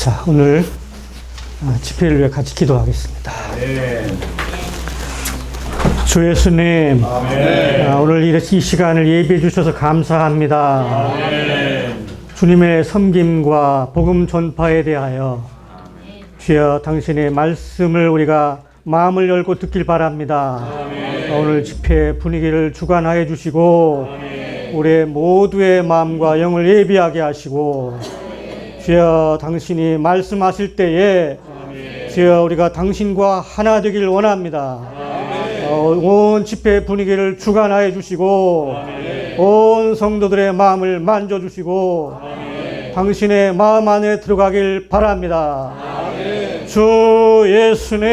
자, 오늘 집회를 위해 같이 기도하겠습니다. 주 예수님, 오늘 이 시간을 예비해 주셔서 감사합니다. 주님의 섬김과 복음 전파에 대하여 주여 당신의 말씀을 우리가 마음을 열고 듣길 바랍니다. 오늘 집회 분위기를 주관하여 주시고 우리 모두의 마음과 영을 예비하게 하시고 주여 당신이 말씀하실 때에 주여 우리가 당신과 하나 되길 원합니다. 온 집회 분위기를 주관하여 주시고 온 성도들의 마음을 만져주시고 당신의 마음 안에 들어가길 바랍니다. 주 예수님,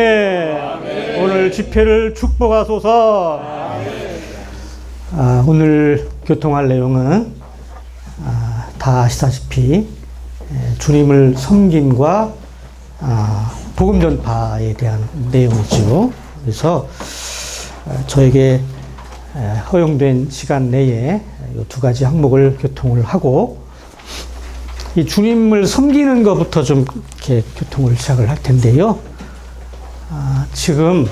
오늘 집회를 축복하소서. 오늘 교통할 내용은 다 아시다시피 주님을 섬김과 복음 전파에 대한 내용이죠. 그래서 저에게 허용된 시간 내에 이 두 가지 항목을 교통을 하고 이 주님을 섬기는 것부터 좀 이렇게 교통을 시작을 할 텐데요. 지금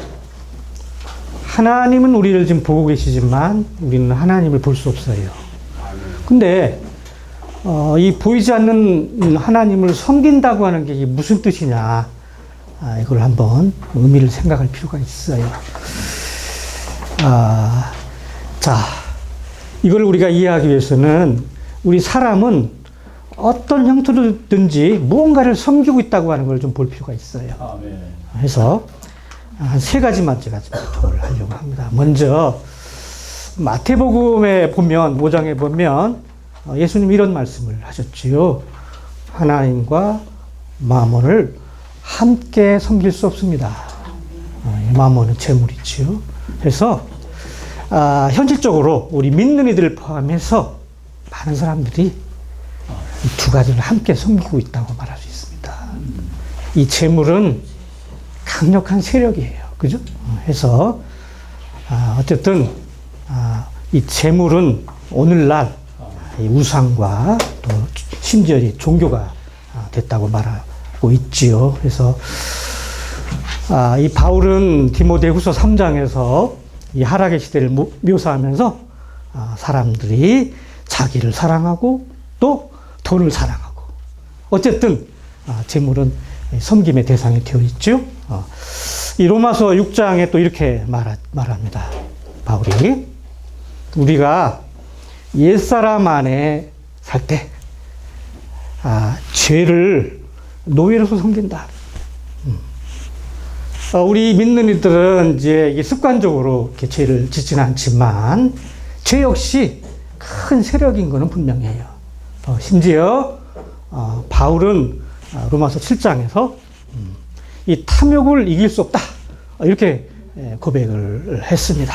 하나님은 우리를 지금 보고 계시지만 우리는 하나님을 볼 수 없어요. 근데 이 보이지 않는 하나님을 섬긴다고 하는 게 무슨 뜻이냐, 이걸 한번 의미를 생각할 필요가 있어요. 자, 이걸 우리가 이해하기 위해서는 우리 사람은 어떤 형태로든지 무언가를 섬기고 있다고 하는 걸 좀 볼 필요가 있어요. 그래서 한 세 가지만 제가 좀 교통을 하려고 합니다. 먼저 마태복음에 보면 5장에 보면 예수님이 이런 말씀을 하셨지요. 하나님과 마몬을 함께 섬길 수 없습니다. 마몬은 재물이지요. 그래서 현실적으로 우리 믿는 이들을 포함해서 많은 사람들이 이 두 가지를 함께 섬기고 있다고 말할 수 있습니다. 이 재물은 강력한 세력이에요. 그죠? 해서 어쨌든 이 재물은 오늘날 이 우상과 또 심지어 이 종교가 됐다고 말하고 있지요. 그래서 이 바울은 디모데후서 3장에서 이 하락의 시대를 묘사하면서 사람들이 자기를 사랑하고 또 돈을 사랑하고 어쨌든 재물은 섬김의 대상이 되어 있죠. 이 로마서 6장에 또 이렇게 말합니다. 바울이 우리가 옛사람 안에 살 때 죄를 노예로서 섬긴다. 우리 믿는 이들은 이제 습관적으로 이렇게 죄를 짓지는 않지만 죄 역시 큰 세력인 것은 분명해요. 심지어 바울은 로마서 7장에서 이 탐욕을 이길 수 없다, 이렇게 고백을 했습니다.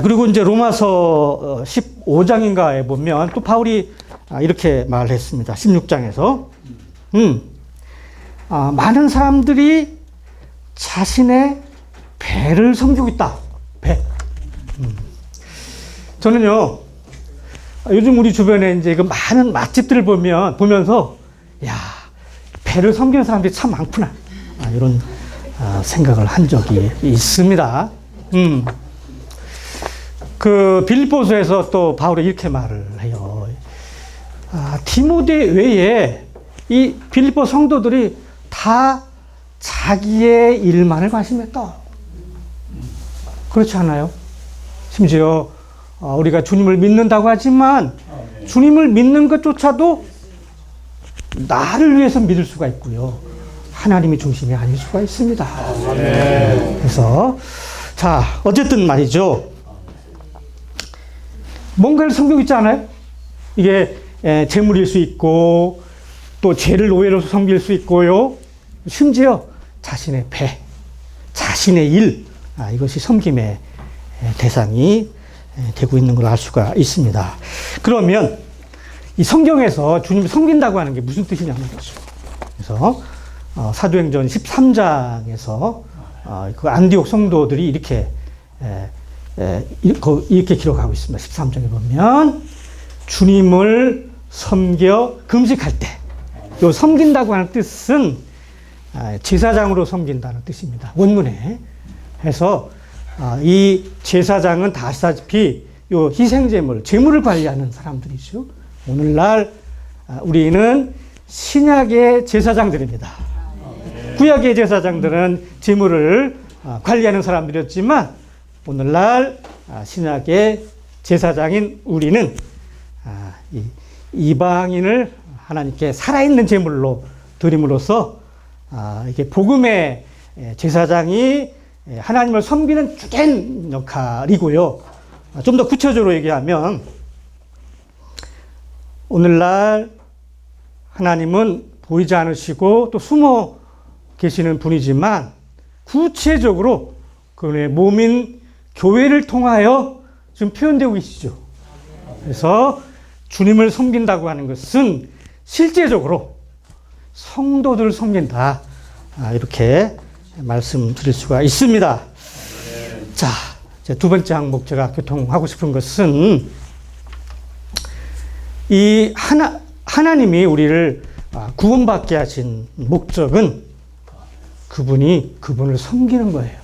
그리고 이제 로마서 15장인가에 보면 또 바울이 이렇게 말을 했습니다. 16장에서 많은 사람들이 자신의 배를 섬기고 있다. 배. 저는요, 요즘 우리 주변에 이제 그 많은 맛집들을 보면서, 야, 배를 섬기는 사람들이 참 많구나, 이런 생각을 한 적이 있습니다. 그 빌립보서에서 또 바울이 이렇게 말을 해요. 디모데 외에 이 빌립보 성도들이 다 자기의 일만을 관심했다. 그렇지 않아요? 심지어 우리가 주님을 믿는다고 하지만 주님을 믿는 것조차도 나를 위해서 믿을 수가 있고요. 하나님이 중심이 아닐 수가 있습니다. 그래서 자, 어쨌든 말이죠. 뭔가를 섬기고 있지 않아요? 이게 재물일 수 있고 또 죄를 노예로서 섬길 수 있고요. 심지어 자신의 배, 자신의 일, 이것이 섬김의 대상이 되고 있는 걸 알 수가 있습니다. 그러면 이 성경에서 주님을 섬긴다고 하는 게 무슨 뜻이냐는 거죠. 그래서 사도행전 13장에서 그 안디옥 성도들이 이렇게 기록하고 있습니다. 13장에 보면 주님을 섬겨 금식할 때 요 섬긴다고 하는 뜻은 제사장으로 섬긴다는 뜻입니다. 원문에. 해서 이 제사장은 다 아시다시피 요 희생제물, 제물을 관리하는 사람들이죠. 오늘날 우리는 신약의 제사장들입니다. 구약의 제사장들은 제물을 관리하는 사람들이었지만 오늘날 신약의 제사장인 우리는 이방인을 하나님께 살아있는 제물로 드림으로써 이게 복음의 제사장이 하나님을 섬기는 주된 역할이고요. 좀 더 구체적으로 얘기하면 오늘날 하나님은 보이지 않으시고 또 숨어 계시는 분이지만 구체적으로 그분의 몸인 교회를 통하여 지금 표현되고 계시죠. 그래서 주님을 섬긴다고 하는 것은 실제적으로 성도들을 섬긴다. 이렇게 말씀드릴 수가 있습니다. 자, 두 번째 항목 제가 교통하고 싶은 것은 이 하나님이 우리를 구원받게 하신 목적은 그분을 섬기는 거예요.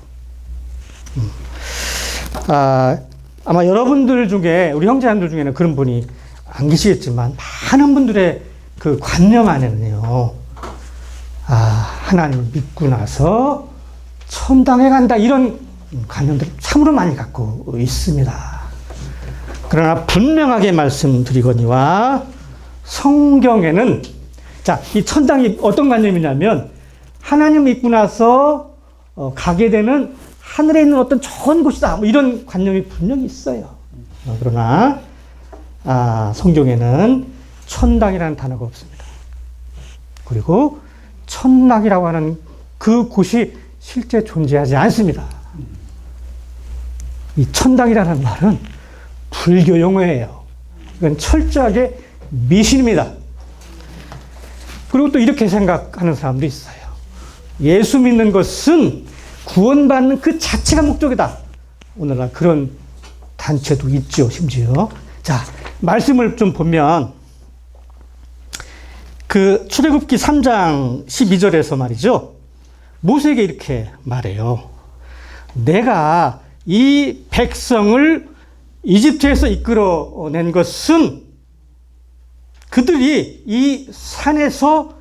아마 여러분들 중에, 우리 형제님들 중에는 그런 분이 안 계시겠지만, 많은 분들의 그 관념 안에는요, 하나님을 믿고 나서 천당에 간다, 이런 관념들 참으로 많이 갖고 있습니다. 그러나 분명하게 말씀드리거니와 성경에는, 자, 이 천당이 어떤 관념이냐면, 하나님 믿고 나서 가게 되는 하늘에 있는 어떤 좋은 곳이다, 뭐 이런 관념이 분명히 있어요. 그러나 성경에는 천당이라는 단어가 없습니다. 그리고 천당이라고 하는 그 곳이 실제 존재하지 않습니다. 이 천당이라는 말은 불교 용어예요. 이건 철저하게 미신입니다. 그리고 또 이렇게 생각하는 사람도 있어요. 예수 믿는 것은 구원받는 그 자체가 목적이다. 오늘날 그런 단체도 있죠, 심지어. 자, 말씀을 좀 보면, 그 출애굽기 3장 12절에서 말이죠. 모세에게 이렇게 말해요. 내가 이 백성을 이집트에서 이끌어낸 것은 그들이 이 산에서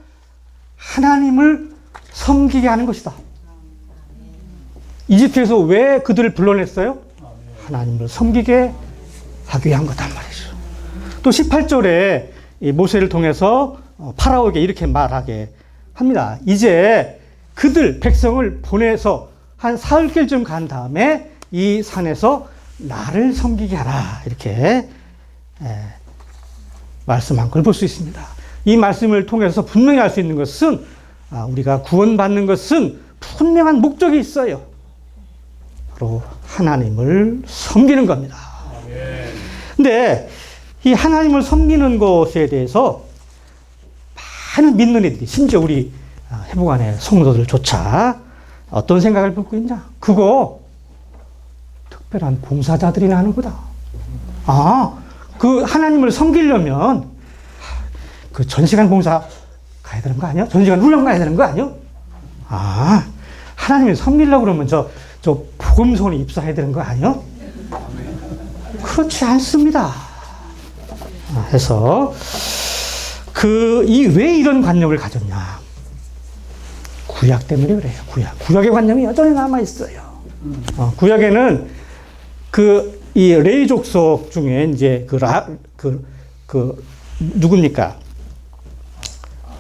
하나님을 섬기게 하는 것이다. 이집트에서 왜 그들을 불러냈어요? 하나님을 섬기게 하기 위한 거단 말이죠. 또 18절에 이 모세를 통해서 파라오에게 이렇게 말하게 합니다. 이제 그들 백성을 보내서 한 사흘길쯤 간 다음에 이 산에서 나를 섬기게 하라. 이렇게 말씀한 걸 볼 수 있습니다. 이 말씀을 통해서 분명히 알 수 있는 것은 우리가 구원받는 것은 분명한 목적이 있어요. 바로 하나님을 섬기는 겁니다. 근데 이 하나님을 섬기는 것에 대해서 많은 믿는 이들이, 심지어 우리 회복안의 성도들조차 어떤 생각을 갖고 있냐? 그거 특별한 봉사자들이나 하는 거다. 그 하나님을 섬기려면 그 전시간 봉사 가야 되는 거 아니야? 전시간 훈련 가야 되는 거 아니야? 하나님을 섬기려고 그러면 저 복음소원에 입사해야 되는 거 아니야? 그렇지 않습니다. 해서 왜 이런 관념을 가졌냐? 구약 때문에 그래요. 구약의 관념이 여전히 남아 있어요. 구약에는 이 레위 족속 중에 이제 누굽니까?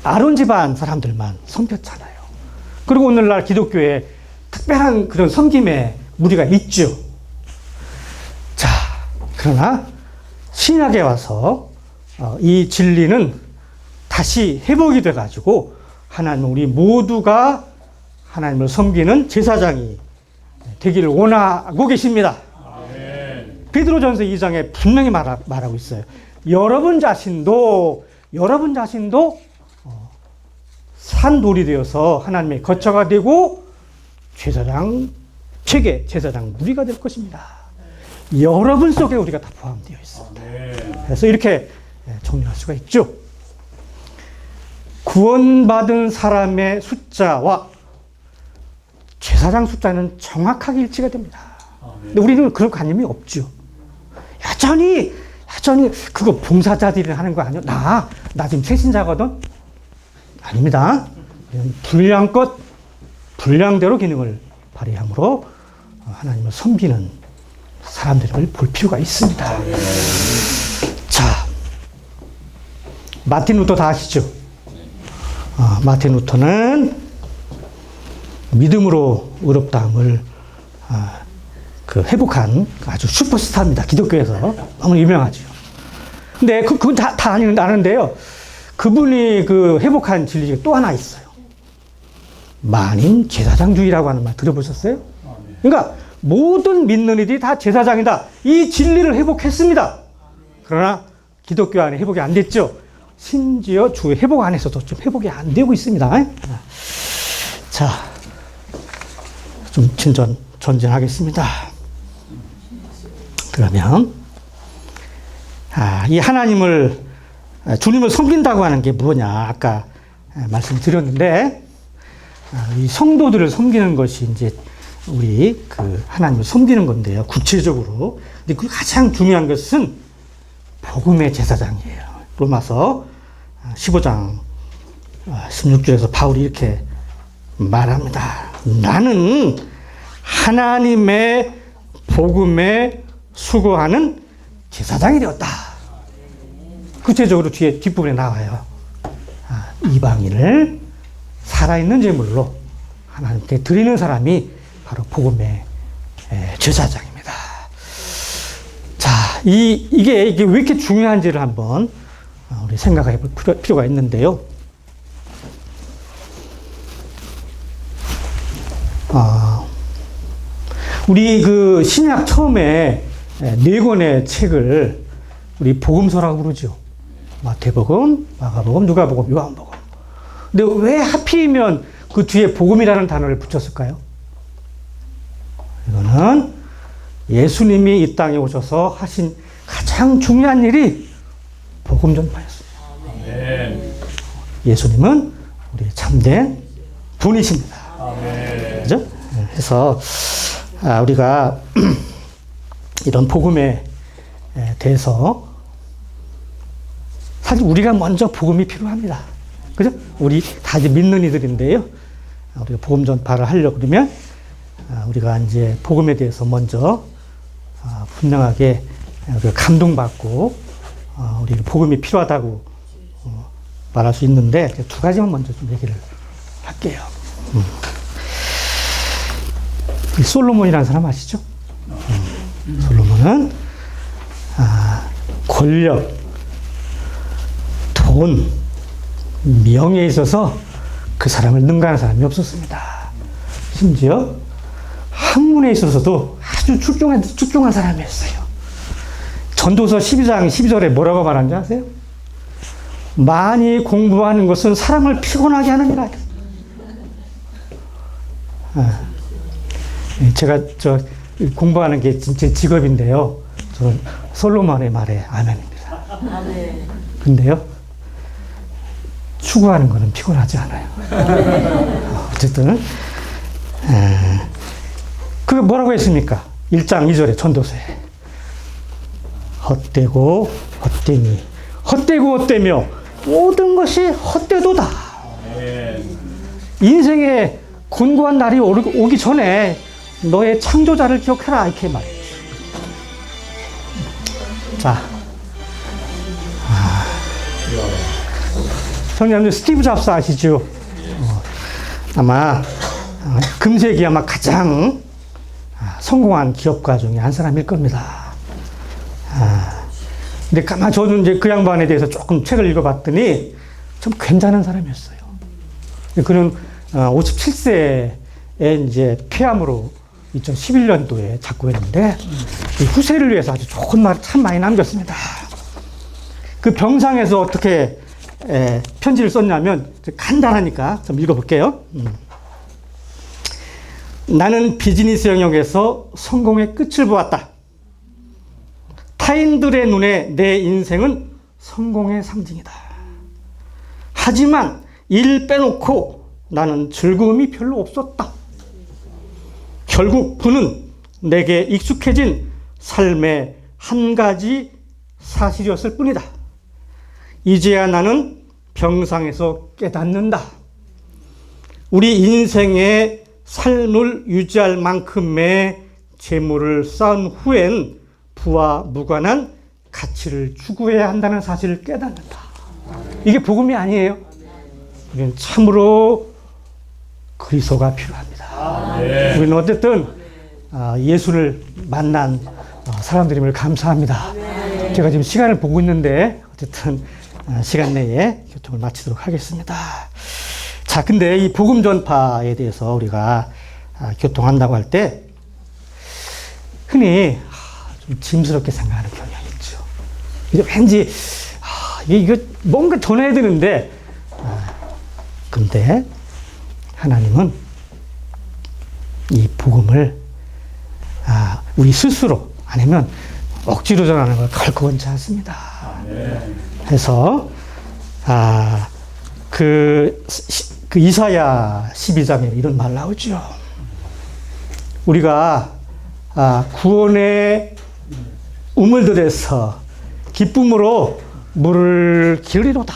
아론 집안 사람들만 섬겼잖아요. 그리고 오늘날 기독교에 특별한 그런 섬김의 무리가 있죠. 자, 그러나 신약에 와서 이 진리는 다시 회복이 돼가지고 하나님, 우리 모두가 하나님을 섬기는 제사장이 되기를 원하고 계십니다. 베드로전서 2장에 분명히 말하고 있어요. 여러분 자신도 산돌이 되어서 하나님의 거처가 되고 제사장 체계, 제사장 무리가 될 것입니다. 여러분 속에 우리가 다 포함되어 있습니다. 그래서 이렇게 정리할 수가 있죠. 구원받은 사람의 숫자와 제사장 숫자는 정확하게 일치가 됩니다. 근데 우리는 그런 관념이 없죠. 여전히 그거 봉사자들이 하는 거 아니야? 나 지금 새신자거든? 아닙니다. 분량껏 분량대로 기능을 발휘함으로 하나님을 섬기는 사람들을 볼 필요가 있습니다. 자, 마틴 루터 다 아시죠? 마틴 루터는 믿음으로 의롭다함을 회복한 아주 슈퍼스타입니다. 기독교에서 너무 유명하죠. 근데 그건 다 아는데요. 그분이 회복한 진리가 또 하나 있어요. 만인 제사장주의라고 하는 말 들어보셨어요? 그러니까 모든 믿는 이들이 다 제사장이다. 이 진리를 회복했습니다. 그러나 기독교 안에 회복이 안 됐죠. 심지어 주 회복 안에서도 좀 회복이 안 되고 있습니다. 자, 좀 전진하겠습니다. 그러면 이 주님을 섬긴다고 하는 게 뭐냐? 아까 말씀드렸는데 이 성도들을 섬기는 것이 이제 우리 하나님을 섬기는 건데요. 구체적으로. 근데 그 가장 중요한 것은 복음의 제사장이에요. 로마서 15장 16절에서 바울이 이렇게 말합니다. 나는 하나님의 복음에 수고하는 제사장이 되었다. 구체적으로 뒤에 뒷부분에 나와요. 이방인을 살아있는 제물로 하나님께 드리는 사람이 바로 복음의 제사장입니다. 자, 이게 왜 이렇게 중요한지를 한번 우리 생각해 볼 필요가 있는데요. 우리 신약 처음에 4권의 책을 우리 복음서라고 부르죠. 마태복음, 마가복음, 누가복음, 요한복음. 근데 왜 하필이면 그 뒤에 복음이라는 단어를 붙였을까요? 이거는 예수님이 이 땅에 오셔서 하신 가장 중요한 일이 복음 전파였습니다. 아멘. 예수님은 우리 참된 분이십니다. 아멘. 그죠? 그래서 우리가 이런 복음에 대해서 사실 우리가 먼저 복음이 필요합니다. 그죠? 우리 다 이제 믿는 이들인데요. 우리가 복음 전파를 하려고 그러면 우리가 이제 복음에 대해서 먼저 분명하게 우리가 감동받고 우리 복음이 필요하다고 말할 수 있는데 2가지만 먼저 좀 얘기를 할게요. 이 솔로몬이라는 사람 아시죠? 솔로몬은 권력, 돈, 명예에 있어서 그 사람을 능가하는 사람이 없었습니다. 심지어 학문에 있어서도 아주 출중한 사람이었어요. 전도서 12장 12절에 뭐라고 말하는지 아세요? 많이 공부하는 것은 사람을 피곤하게 하느니라. 제가 공부하는 게 진짜 직업인데요. 저는 솔로몬의 말에 아멘입니다. 아멘. 근데요, 추구하는 거는 피곤하지 않아요. 어쨌든, 그게 뭐라고 했습니까? 1장 2절에 전도서에. 헛되고 헛되니, 헛되고 헛되며 모든 것이 헛되도다. 인생에 곤고한 날이 오기 전에 너의 창조자를 기억해라, 이렇게 말했죠. 자, 성령님 스티브 잡스 아시죠? 아마 금세기 아마 가장 성공한 기업가 중에 한 사람일 겁니다. 근데 가만 저는 이제 그 양반에 대해서 조금 책을 읽어봤더니 좀 괜찮은 사람이었어요. 그는 57세에 이제 폐암으로 2011년도에 작고했는데 후세를 위해서 아주 좋은 말을 참 많이 남겼습니다. 그 병상에서 어떻게 편지를 썼냐면 간단하니까 좀 읽어볼게요. 나는 비즈니스 영역에서 성공의 끝을 보았다. 타인들의 눈에 내 인생은 성공의 상징이다. 하지만 일 빼놓고 나는 즐거움이 별로 없었다. 결국 부는 내게 익숙해진 삶의 한 가지 사실이었을 뿐이다. 이제야 나는 병상에서 깨닫는다. 우리 인생의 삶을 유지할 만큼의 재물을 쌓은 후엔 부와 무관한 가치를 추구해야 한다는 사실을 깨닫는다. 이게 복음이 아니에요. 우리는 참으로 그리스도가 필요합니다. 우리는 어쨌든 예수를 만난 사람들임을 감사합니다. 제가 지금 시간을 보고 있는데 어쨌든 시간 내에 교통을 마치도록 하겠습니다. 자, 근데 이 복음 전파에 대해서 우리가 교통한다고 할 때 흔히 좀 짐스럽게 생각하는 경향이 있죠. 이게 왠지 이거 뭔가 전해야 되는데 근데 하나님은 이 복음을 우리 스스로 아니면 억지로 전하는 걸 결코 원치 않습니다. 그래서 그 이사야 12장에 이런 말 나오죠. 우리가 구원의 우물들에서 기쁨으로 물을 기울이로다.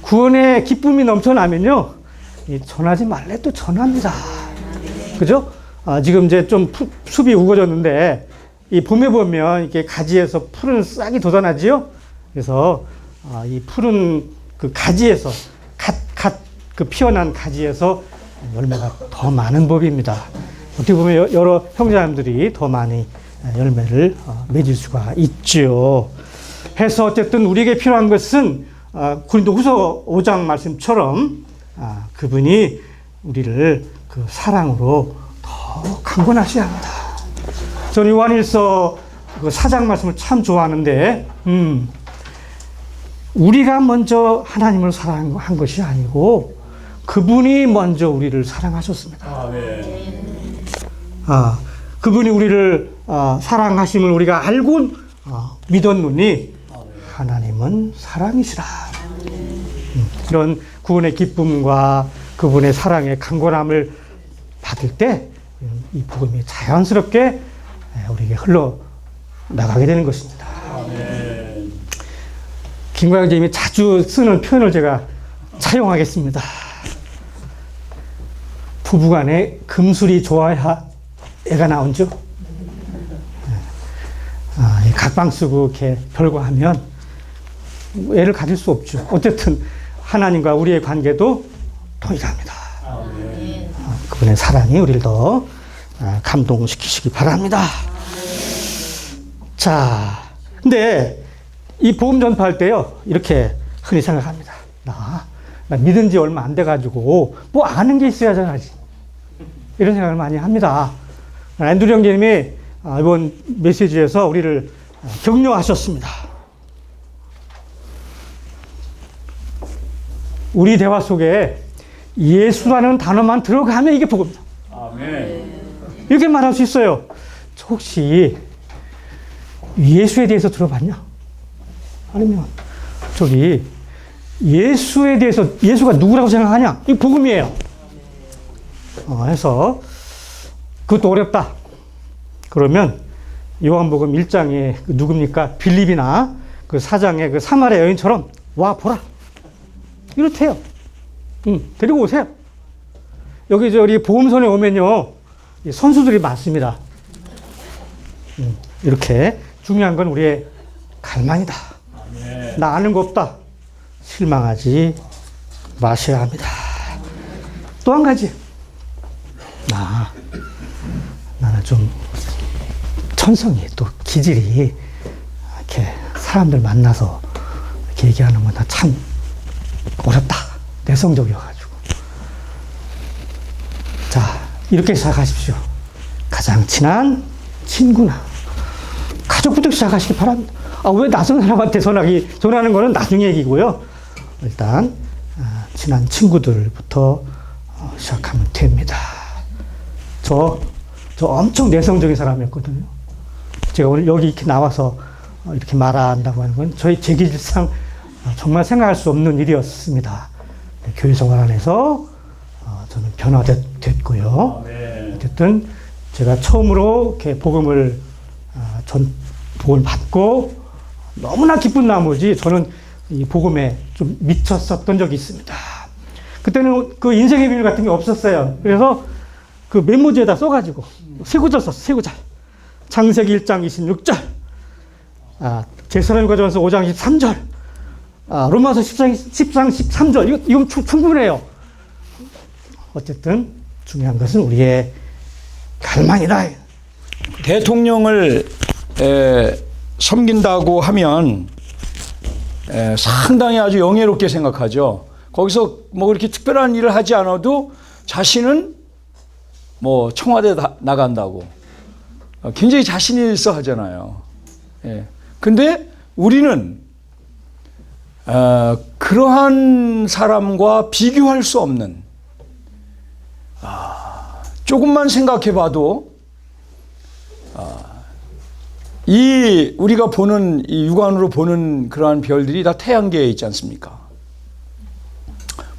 구원의 기쁨이 넘쳐나면요, 전하지 말래 또 전합니다. 그죠? 지금 이제 좀 숲이 우거졌는데, 이 봄에 보면 이렇게 가지에서 푸른 싹이 돋아나지요? 그래서 이 푸른 그 가지에서, 그 피어난 가지에서 열매가 더 많은 법입니다. 어떻게 보면 여러 형제자매들이 더 많이 열매를 맺을 수가 있죠. 해서 어쨌든 우리에게 필요한 것은 고린도후서 5장 말씀처럼 그분이 우리를 그 사랑으로 더 강권하셔야 합니다. 저는 요한일서 그 4장 말씀을 참 좋아하는데 우리가 먼저 하나님을 사랑한 것이 아니고 그분이 먼저 우리를 사랑하셨습니다. 그분이 우리를 사랑하심을 우리가 알고 믿었노니 하나님은 사랑이시라. 이런 구원의 기쁨과 그분의 사랑의 강건함을 받을 때 이 복음이 자연스럽게 우리에게 흘러나가게 되는 것입니다. 김광영 선생님이 자주 쓰는 표현을 제가 차용하겠습니다. 부부간에 금술이 좋아야 애가 나온죠. 각방 쓰고 이렇게 별거하면 애를 가질 수 없죠. 어쨌든 하나님과 우리의 관계도 동일합니다. 그분의 사랑이 우리를 더 감동시키시기 바랍니다. 자, 근데 이 복음 전파할 때요, 이렇게 흔히 생각합니다. 나 믿은 지 얼마 안 돼가지고 뭐 아는 게 있어야 잘하지. 이런 생각을 많이 합니다. 앤드류 형제님이 이번 메시지에서 우리를 격려하셨습니다. 우리 대화 속에 예수라는 단어만 들어가면 이게 복음이다. 아멘. 이렇게 말할 수 있어요. 혹시 예수에 대해서 들어봤냐? 아니면 저기 예수에 대해서 예수가 누구라고 생각하냐? 이 복음이에요. 해서 그것도 어렵다. 그러면 요한복음 1장에 그 누굽니까? 빌립이나 그 4장의 그 사마리아 여인처럼 와 보라. 이렇대요. 데리고 오세요. 여기 저기 보험선에 오면요, 선수들이 많습니다. 이렇게 중요한 건 우리의 갈망이다. 나 아는 거 없다. 실망하지 마셔야 합니다. 또 한 가지. 나는 좀 천성이 또 기질이 이렇게 사람들 만나서 이렇게 얘기하는 건 참 어렵다. 내성적이어가지고. 자, 이렇게 시작하십시오. 가장 친한 친구나 가족부터 시작하시기 바랍니다. 왜 낯선 사람한테 전하는 거는 나중 얘기고요. 일단 친한 친구들부터 시작하면 됩니다. 저 엄청 내성적인 사람이었거든요. 제가 오늘 여기 이렇게 나와서 이렇게 말한다고 하는 건 제 기질상 정말 생각할 수 없는 일이었습니다. 교회 생활 안에서 저는 변화됐고요. 어쨌든 제가 처음으로 이렇게 복음을 받고 너무나 기쁜 나머지 저는 이 복음에 좀 미쳤었던 적이 있습니다. 그때는 그 인생의 비밀 같은 게 없었어요. 그래서 그 메모지에다 써가지고 세 구절 썼어. 세 구절. 창세기 1장 26절, 제사람과전서 5장 13절, 로마서 10장 13절. 이건 충분해요. 어쨌든 중요한 것은 우리의 갈망이다. 대통령을 섬긴다고 하면 상당히 아주 영예롭게 생각하죠. 거기서 뭐 그렇게 특별한 일을 하지 않아도 자신은 뭐 청와대 나간다고 굉장히 자신 있어 하잖아요. 근데 우리는 그러한 사람과 비교할 수 없는, 조금만 생각해 봐도 이 우리가 보는 이 육안으로 보는 그러한 별들이 다 태양계에 있지 않습니까?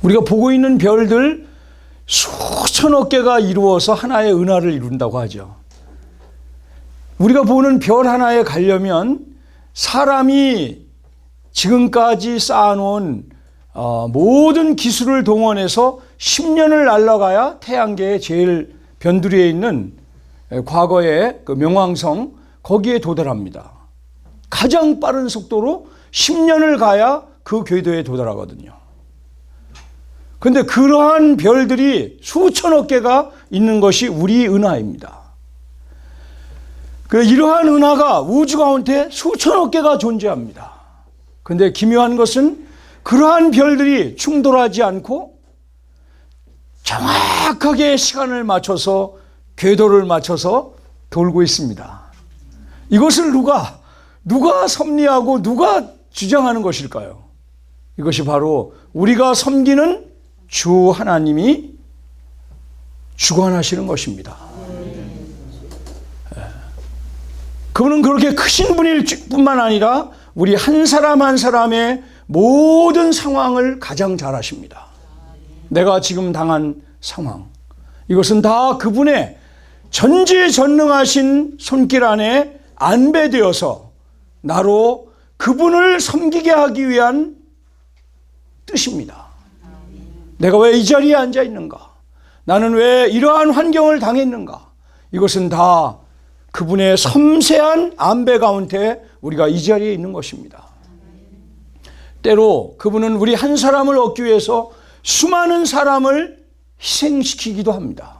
우리가 보고 있는 별들 수천억 개가 이루어서 하나의 은하를 이룬다고 하죠. 우리가 보는 별 하나에 가려면 사람이 지금까지 쌓아놓은 모든 기술을 동원해서 10년을 날아가야 태양계의 제일 변두리에 있는 과거의 그 명왕성 거기에 도달합니다. 가장 빠른 속도로 10년을 가야 그 궤도에 도달하거든요. 그런데 그러한 별들이 수천억 개가 있는 것이 우리 은하입니다. 이러한 은하가 우주 가운데 수천억 개가 존재합니다. 그런데 기묘한 것은 그러한 별들이 충돌하지 않고 정확하게 시간을 맞춰서 궤도를 맞춰서 돌고 있습니다. 이것을 누가 섭리하고 누가 주장하는 것일까요? 이것이 바로 우리가 섬기는 주 하나님이 주관하시는 것입니다. 그분은 그렇게 크신 분일 뿐만 아니라 우리 한 사람 한 사람의 모든 상황을 가장 잘 아십니다. 내가 지금 당한 상황, 이것은 다 그분의 전지전능하신 손길 안에 안배되어서 나로 그분을 섬기게 하기 위한 뜻입니다. 내가 왜 이 자리에 앉아 있는가? 나는 왜 이러한 환경을 당했는가? 이것은 다 그분의 섬세한 안배 가운데 우리가 이 자리에 있는 것입니다. 때로 그분은 우리 한 사람을 얻기 위해서 수많은 사람을 희생시키기도 합니다.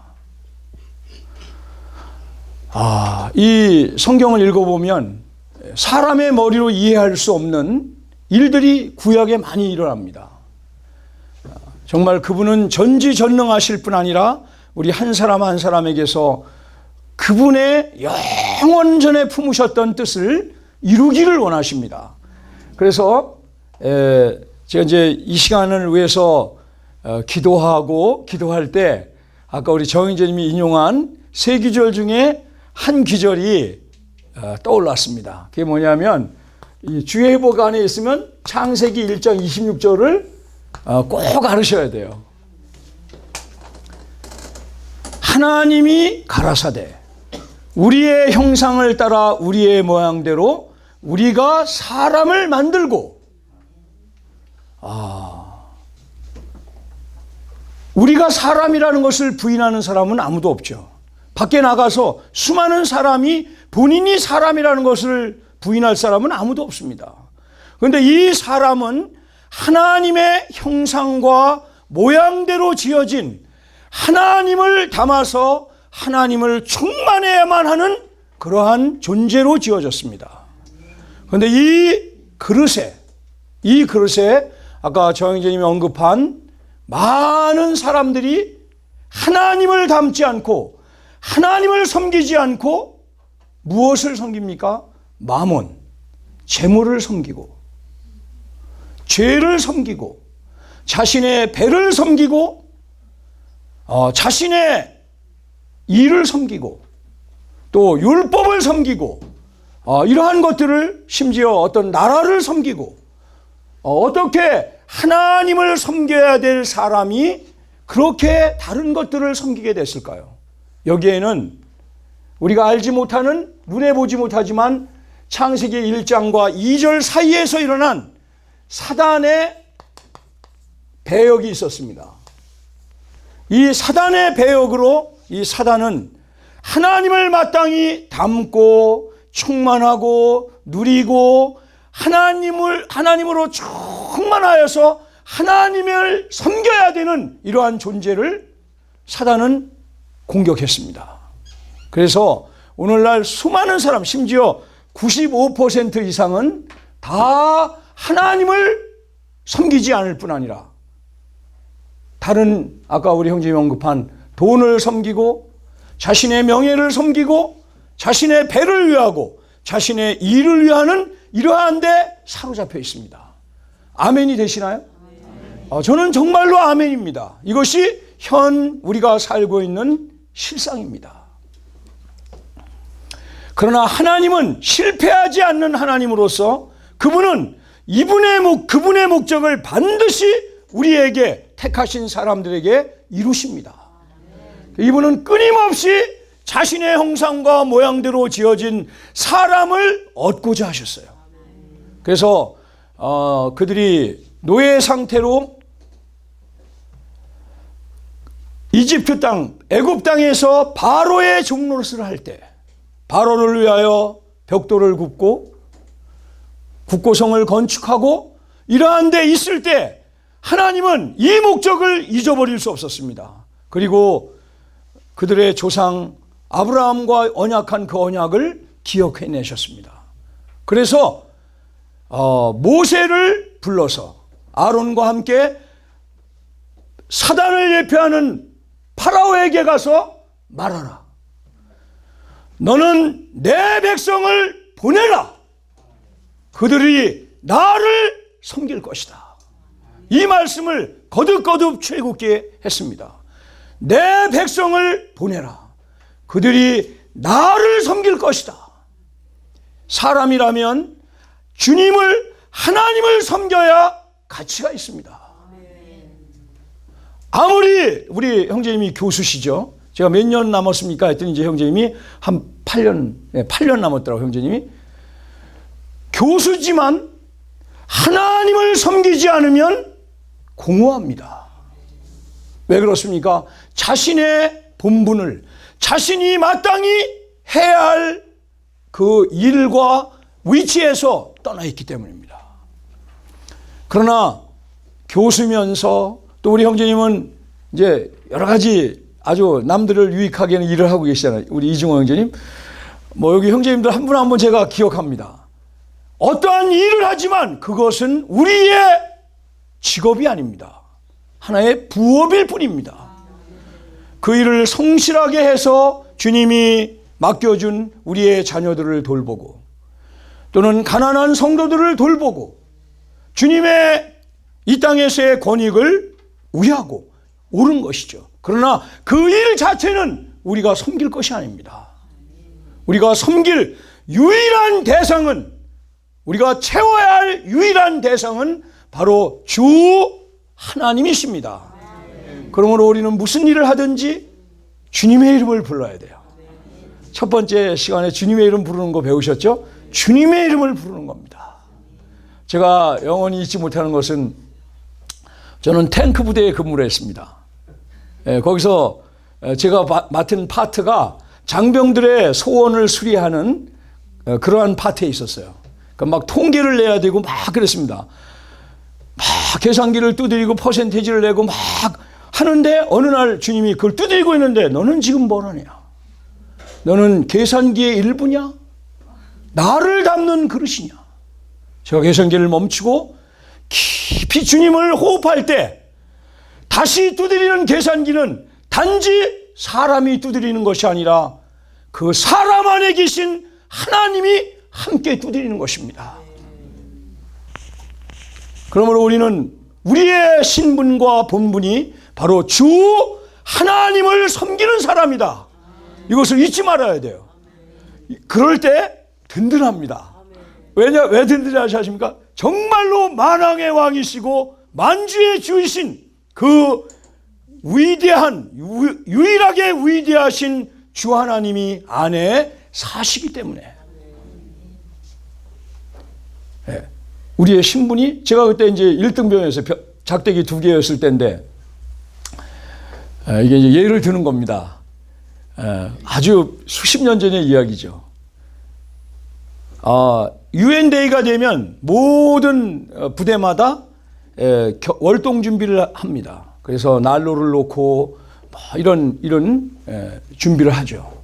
이 성경을 읽어보면 사람의 머리로 이해할 수 없는 일들이 구약에 많이 일어납니다. 정말 그분은 전지전능하실 뿐 아니라 우리 한 사람 한 사람에게서 그분의 영원전에 품으셨던 뜻을 이루기를 원하십니다. 그래서 제가 이제 이 시간을 위해서 기도할 때 아까 우리 정인재님이 인용한 세 기절 중에 한 기절이 떠올랐습니다. 그게 뭐냐면 이 주의 회복 안에 있으면 창세기 1장 26절을 꼭 알으셔야 돼요. 하나님이 가라사대 우리의 형상을 따라 우리의 모양대로 우리가 사람을 만들고, 우리가 사람이라는 것을 부인하는 사람은 아무도 없죠. 밖에 나가서 수많은 사람이 본인이 사람이라는 것을 부인할 사람은 아무도 없습니다. 그런데 이 사람은 하나님의 형상과 모양대로 지어진, 하나님을 담아서 하나님을 충만해야만 하는 그러한 존재로 지어졌습니다. 그런데 이 그릇에 아까 정영재님이 언급한 많은 사람들이 하나님을 닮지 않고 하나님을 섬기지 않고 무엇을 섬깁니까? 마몬, 재물을 섬기고 죄를 섬기고 자신의 배를 섬기고 자신의 일을 섬기고 또 율법을 섬기고 이러한 것들을, 심지어 어떤 나라를 섬기고 어떻게 하나님을 섬겨야 될 사람이 그렇게 다른 것들을 섬기게 됐을까요? 여기에는 우리가 알지 못하는, 눈에 보지 못하지만 창세기 1장과 2절 사이에서 일어난 사단의 배역이 있었습니다. 이 사단의 배역으로 이 사단은 하나님을 마땅히 닮고 충만하고 누리고 하나님으로 충만하여서 하나님을 섬겨야 되는 이러한 존재를 사단은 공격했습니다. 그래서 오늘날 수많은 사람, 심지어 95% 이상은 다 하나님을 섬기지 않을 뿐 아니라 다른 아까 우리 형제님이 언급한 돈을 섬기고 자신의 명예를 섬기고 자신의 배를 위하고 자신의 일을 위하는 이러한 데 사로잡혀 있습니다. 아멘이 되시나요? 저는 정말로 아멘입니다. 이것이 현 우리가 살고 있는 실상입니다. 그러나 하나님은 실패하지 않는 하나님으로서 그분은 그분의 목적을 반드시 우리에게 택하신 사람들에게 이루십니다. 이분은 끊임없이 자신의 형상과 모양대로 지어진 사람을 얻고자 하셨어요. 그래서 그들이 노예 상태로 이집트 땅, 애굽 땅에서 바로의 종노릇을 할 때 바로를 위하여 벽돌을 굽고 국고성을 건축하고 이러한 데 있을 때 하나님은 이 목적을 잊어버릴 수 없었습니다. 그리고 그들의 조상 아브라함과 언약한 그 언약을 기억해내셨습니다. 그래서 모세를 불러서 아론과 함께 사단을 예표하는 파라오에게 가서 말하라. 너는 내 백성을 보내라. 그들이 나를 섬길 것이다. 이 말씀을 거듭거듭 출애굽기에 했습니다. 내 백성을 보내라. 그들이 나를 섬길 것이다. 사람이라면 하나님을 섬겨야 가치가 있습니다. 아무리 우리 형제님이 교수시죠. 제가 몇 년 남았습니까? 했더니 이제 형제님이 한 8년 남았더라고요, 형제님이. 교수지만 하나님을 섬기지 않으면 공허합니다. 왜 그렇습니까? 자신의 본분을 자신이 마땅히 해야 할 그 일과 위치에서 떠나 있기 때문입니다. 그러나 교수면서 또 우리 형제님은 이제 여러 가지 아주 남들을 유익하게 하는 일을 하고 계시잖아요. 우리 이중호 형제님. 여기 형제님들 한 분 한 분 제가 기억합니다. 어떠한 일을 하지만 그것은 우리의 직업이 아닙니다. 하나의 부업일 뿐입니다. 그 일을 성실하게 해서 주님이 맡겨준 우리의 자녀들을 돌보고 또는 가난한 성도들을 돌보고 주님의 이 땅에서의 권익을 위하고 옳은 것이죠. 그러나 그 일 자체는 우리가 섬길 것이 아닙니다. 우리가 섬길 유일한 대상은, 우리가 채워야 할 유일한 대상은 바로 주 하나님이십니다. 그러므로 우리는 무슨 일을 하든지 주님의 이름을 불러야 돼요. 첫 번째 시간에 주님의 이름 부르는 거 배우셨죠? 주님의 이름을 부르는 겁니다. 제가 영원히 잊지 못하는 것은 저는 탱크 부대에 근무를 했습니다. 거기서 제가 맡은 파트가 장병들의 소원을 수리하는 그러한 파트에 있었어요. 그러니까 막 통계를 내야 되고 막 그랬습니다. 막 계산기를 두드리고 퍼센테이지를 내고 막 하는데 어느 날 주님이 그걸 두드리고 있는데 너는 지금 뭘 하냐? 너는 계산기의 일부냐? 나를 담는 그릇이냐? 제가 계산기를 멈추고 깊이 주님을 호흡할 때 다시 두드리는 계산기는 단지 사람이 두드리는 것이 아니라 그 사람 안에 계신 하나님이 함께 두드리는 것입니다. 그러므로 우리는 우리의 신분과 본분이 바로 주 하나님을 섬기는 사람이다. 이것을 잊지 말아야 돼요. 그럴 때 든든합니다. 왜 든든하십니까? 정말로 만왕의 왕이시고 만주의 주이신 그 위대한, 유일하게 위대하신 주 하나님이 안에 사시기 때문에 우리의 신분이, 제가 그때 이제 1등병에서 작대기 2개였을 때인데, 이게 이제 예를 드는 겁니다. 아주 수십 년 전의 이야기죠. 유엔데이가 되면 모든 부대마다 월동 준비를 합니다. 그래서 난로를 놓고 이런 준비를 하죠.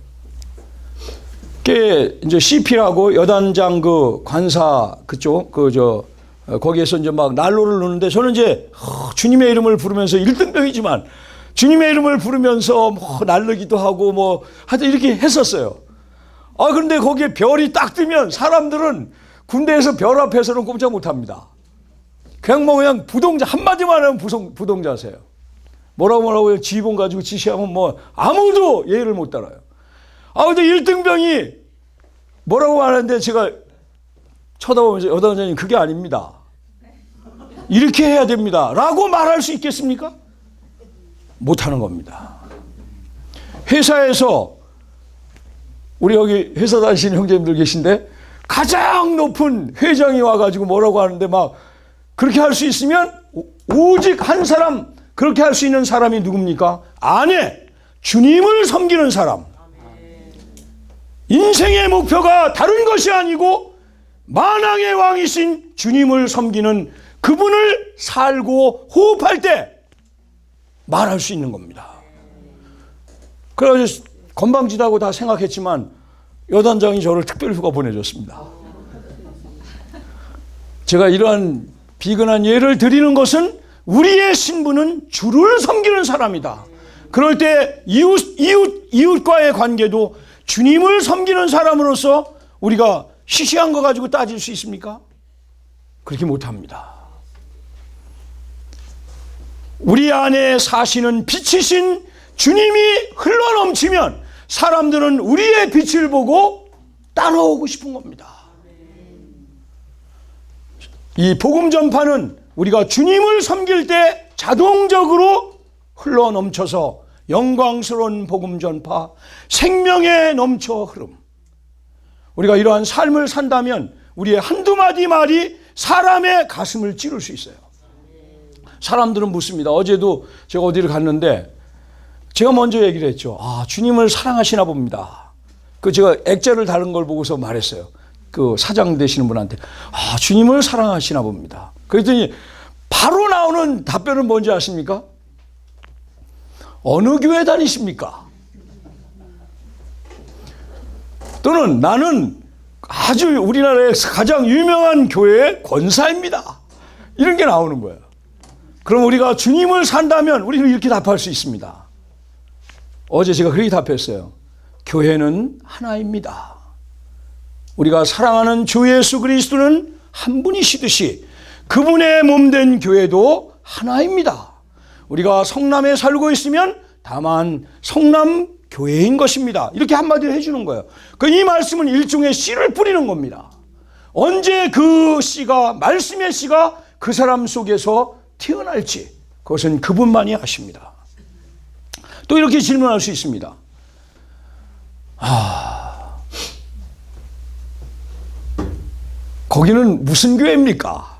그게 이제 CP라고 여단장 그 관사 그쪽 거기에서 이제 막 난로를 놓는데, 저는 이제 주님의 이름을 부르면서 1등병이지만 주님의 이름을 부르면서 날르기도 하고 하여튼 이렇게 했었어요. 그런데 거기에 별이 딱 뜨면 사람들은 군대에서 별 앞에서는 꼼짝 못 합니다. 그냥 부동자, 한마디만 하면 부동자세요. 뭐라고 지휘본 가지고 지시하면 아무도 예의를 못 따라요. 근데 1등병이 뭐라고 하는데 제가 쳐다보면서, 여단장님 그게 아닙니다. 이렇게 해야 됩니다. 라고 말할 수 있겠습니까? 못하는 겁니다. 회사에서, 우리 여기 회사 다니시는 형제님들 계신데, 가장 높은 회장이 와가지고 뭐라고 하는데 막 그렇게 할 수 있으면 오직 한 사람, 그렇게 할 수 있는 사람이 누굽니까? 안에 주님을 섬기는 사람. 인생의 목표가 다른 것이 아니고 만왕의 왕이신 주님을 섬기는 그분을 살고 호흡할 때 말할 수 있는 겁니다. 그래서 건방지다고 다 생각했지만 여단장이 저를 특별 휴가 보내줬습니다. 제가 이러한 비근한 예를 드리는 것은 우리의 신분은 주를 섬기는 사람이다. 그럴 때 이웃과의 관계도 주님을 섬기는 사람으로서 우리가 시시한 거 가지고 따질 수 있습니까? 그렇게 못합니다. 우리 안에 사시는 빛이신 주님이 흘러넘치면 사람들은 우리의 빛을 보고 따라오고 싶은 겁니다. 이 복음 전파는 우리가 주님을 섬길 때 자동적으로 흘러넘쳐서 영광스러운 복음 전파, 생명에 넘쳐 흐름. 우리가 이러한 삶을 산다면 우리의 한두 마디 말이 사람의 가슴을 찌를 수 있어요. 사람들은 묻습니다. 어제도 제가 어디를 갔는데 제가 먼저 얘기를 했죠. 주님을 사랑하시나 봅니다. 제가 액자를 다른 걸 보고서 말했어요. 그 사장 되시는 분한테 주님을 사랑하시나 봅니다. 그랬더니 바로 나오는 답변은 뭔지 아십니까? 어느 교회 다니십니까? 또는 나는 아주 우리나라의 가장 유명한 교회의 권사입니다. 이런 게 나오는 거예요. 그럼 우리가 주님을 산다면 우리는 이렇게 답할 수 있습니다. 어제 제가 그렇게 답했어요. 교회는 하나입니다. 우리가 사랑하는 주 예수 그리스도는 한 분이시듯이 그분의 몸된 교회도 하나입니다. 우리가 성남에 살고 있으면 다만 성남 교회인 것입니다. 이렇게 한마디로 해주는 거예요. 이 말씀은 일종의 씨를 뿌리는 겁니다. 언제 그 씨가, 말씀의 씨가 그 사람 속에서 튀어날지 그것은 그분만이 아십니다. 또 이렇게 질문할 수 있습니다. 거기는 무슨 교회입니까?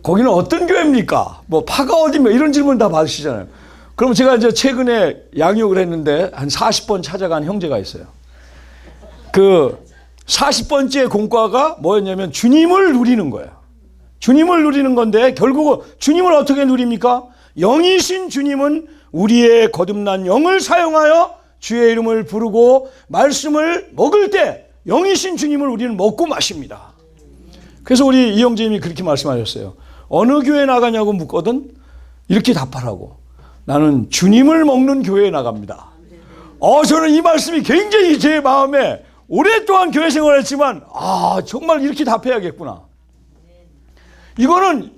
거기는 어떤 교회입니까? 파가 어디며 이런 질문 다 받으시잖아요. 그럼 제가 이제 최근에 양육을 했는데 한 40번 찾아간 형제가 있어요. 그 40번째 공과가 뭐였냐면 주님을 누리는 거예요. 주님을 누리는 건데 결국은 주님을 어떻게 누립니까? 영이신 주님은 우리의 거듭난 영을 사용하여 주의 이름을 부르고 말씀을 먹을 때 영이신 주님을 우리는 먹고 마십니다. 그래서 우리 이 형제님이 그렇게 말씀하셨어요. 어느 교회 나가냐고 묻거든 이렇게 답하라고. 나는 주님을 먹는 교회에 나갑니다. 저는 이 말씀이 굉장히 제 마음에 오랫동안 교회 생활을 했지만 정말 이렇게 답해야겠구나. 이거는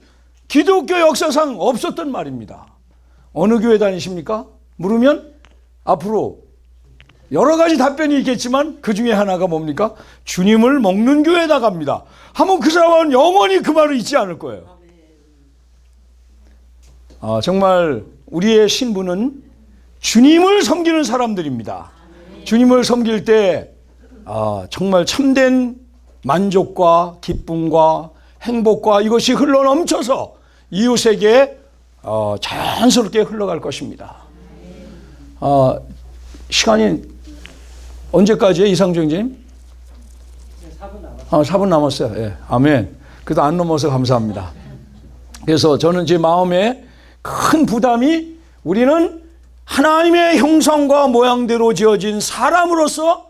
기독교 역사상 없었던 말입니다. 어느 교회 다니십니까? 물으면 앞으로 여러 가지 답변이 있겠지만 그 중에 하나가 뭡니까? 주님을 먹는 교회에 나갑니다. 하면 그 사람은 영원히 그 말을 잊지 않을 거예요. 정말 우리의 신분은 주님을 섬기는 사람들입니다. 주님을 섬길 때 정말 참된 만족과 기쁨과 행복과 이것이 흘러넘쳐서 이웃에게 자연스럽게 흘러갈 것입니다. 시간이 언제까지예요, 이상정님? 4분 남았어요. 예, 아멘. 그래도 안 넘어서 감사합니다. 그래서 저는 제 마음에 큰 부담이 우리는 하나님의 형상과 모양대로 지어진 사람으로서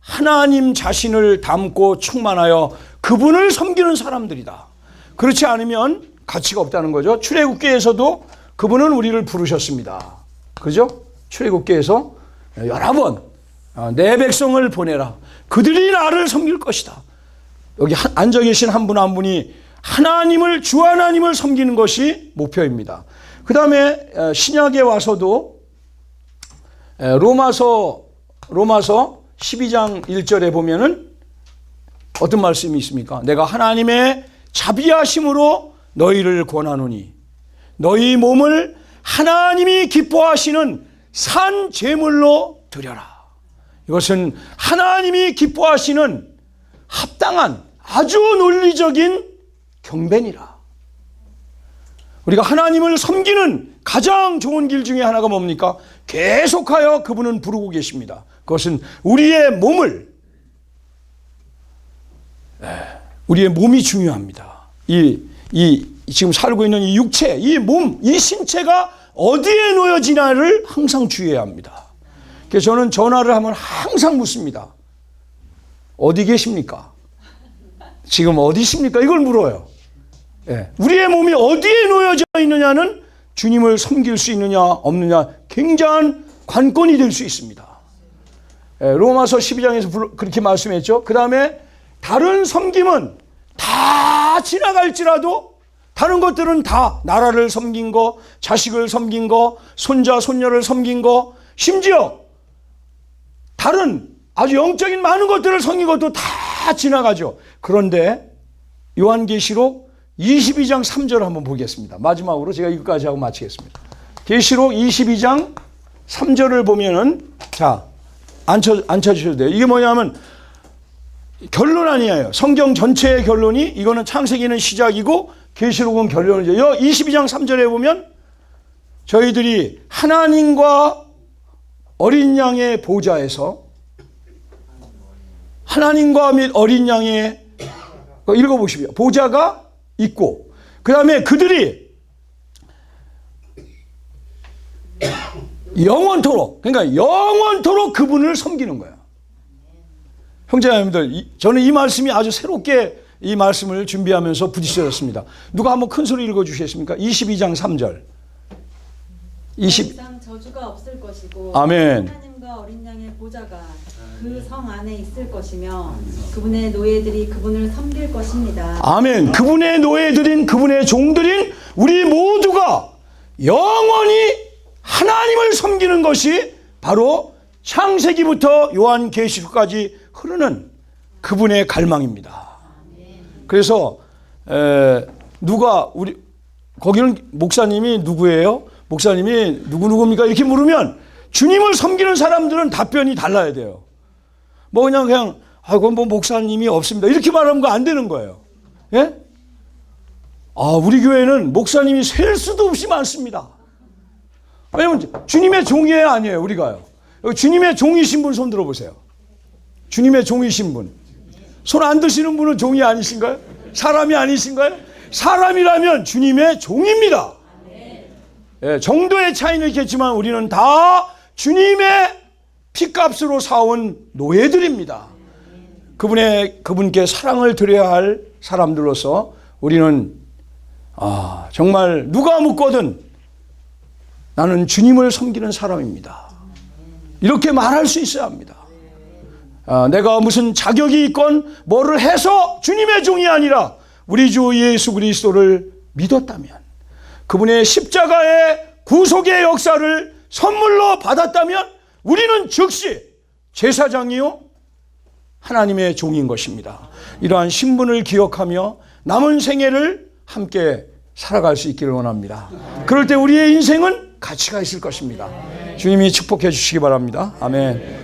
하나님 자신을 담고 충만하여 그분을 섬기는 사람들이다. 그렇지 않으면 가치가 없다는 거죠. 출애굽기에서도 그분은 우리를 부르셨습니다. 그죠? 출애굽기에서 여러 번 내 백성을 보내라. 그들이 나를 섬길 것이다. 여기 앉아 계신 한 분 한 분이 하나님을, 주 하나님을 섬기는 것이 목표입니다. 그 다음에 신약에 와서도 로마서 12장 1절에 보면은 어떤 말씀이 있습니까? 내가 하나님의 자비하심으로 너희를 권하노니 너희 몸을 하나님이 기뻐하시는 산 제물로 드려라. 이것은 하나님이 기뻐하시는 합당한 아주 논리적인 경배니라. 우리가 하나님을 섬기는 가장 좋은 길 중에 하나가 뭡니까? 계속하여 그분은 부르고 계십니다. 그것은 우리의 몸이 중요합니다. 지금 살고 있는 이 육체, 이 몸, 이 신체가 어디에 놓여지나를 항상 주의해야 합니다. 그래서 저는 전화를 하면 항상 묻습니다. 어디 계십니까? 지금 어디십니까? 이걸 물어요. 예. 우리의 몸이 어디에 놓여져 있느냐는 주님을 섬길 수 있느냐 없느냐 굉장한 관건이 될 수 있습니다. 예. 로마서 12장에서 그렇게 말씀했죠. 그 다음에 다른 섬김은 다 지나갈지라도 다른 것들은 다 나라를 섬긴 거, 자식을 섬긴 거, 손자, 손녀를 섬긴 거, 심지어 다른 아주 영적인 많은 것들을 섬긴 것도 다 지나가죠. 그런데 요한계시록 22장 3절을 한번 보겠습니다. 마지막으로 제가 이것까지 하고 마치겠습니다. 계시록 22장 3절을 보면은 자, 앉혀주셔도 돼요. 이게 뭐냐면 결론 아니에요. 성경 전체의 결론이 이거는 창세기는 시작이고 계시록은 결론이죠. 22장 3절에 보면 저희들이 하나님과 어린 양의 보좌에서 하나님과 및 어린 양의 읽어보십시오. 보좌가 있고 그 다음에 그들이 영원토록 그러니까 영원토록 그분을 섬기는 거예요. 형제자매들, 저는 이 말씀이 아주 새롭게 이 말씀을 준비하면서 부딪혀졌습니다. 누가 한번 큰 소리 읽어주시겠습니까? 22장 3절. 더 이상 저주가 없을 것이고 아멘. 하나님과 어린 양의 보좌가 그 성 안에 있을 것이며 그분의 노예들이 그분을 섬길 것입니다. 아멘. 그분의 노예들인 그분의 종들인 우리 모두가 영원히 하나님을 섬기는 것이 바로 창세기부터 요한계시록까지 흐르는 그분의 갈망입니다. 그래서 누가 우리 거기는 목사님이 누구예요? 목사님이 누구입니까? 이렇게 물으면 주님을 섬기는 사람들은 답변이 달라야 돼요. 뭐 그냥 그건 뭐 목사님이 없습니다. 이렇게 말하면 거 안 되는 거예요. 예? 우리 교회는 목사님이 셀 수도 없이 많습니다. 왜냐면 주님의 종이에요, 아니에요, 우리가요. 주님의 종이신 분 손 들어보세요. 주님의 종이신 분. 손 안 드시는 분은 종이 아니신가요? 사람이 아니신가요? 사람이라면 주님의 종입니다. 예, 정도의 차이는 있겠지만 우리는 다 주님의 피값으로 사온 노예들입니다. 그분께 사랑을 드려야 할 사람들로서 우리는 정말 누가 묻거든 나는 주님을 섬기는 사람입니다. 이렇게 말할 수 있어야 합니다. 내가 무슨 자격이 있건 뭐를 해서 주님의 종이 아니라 우리 주 예수 그리스도를 믿었다면 그분의 십자가의 구속의 역사를 선물로 받았다면 우리는 즉시 제사장이요 하나님의 종인 것입니다. 이러한 신분을 기억하며 남은 생애를 함께 살아갈 수 있기를 원합니다. 그럴 때 우리의 인생은 가치가 있을 것입니다. 주님이 축복해 주시기 바랍니다. 아멘.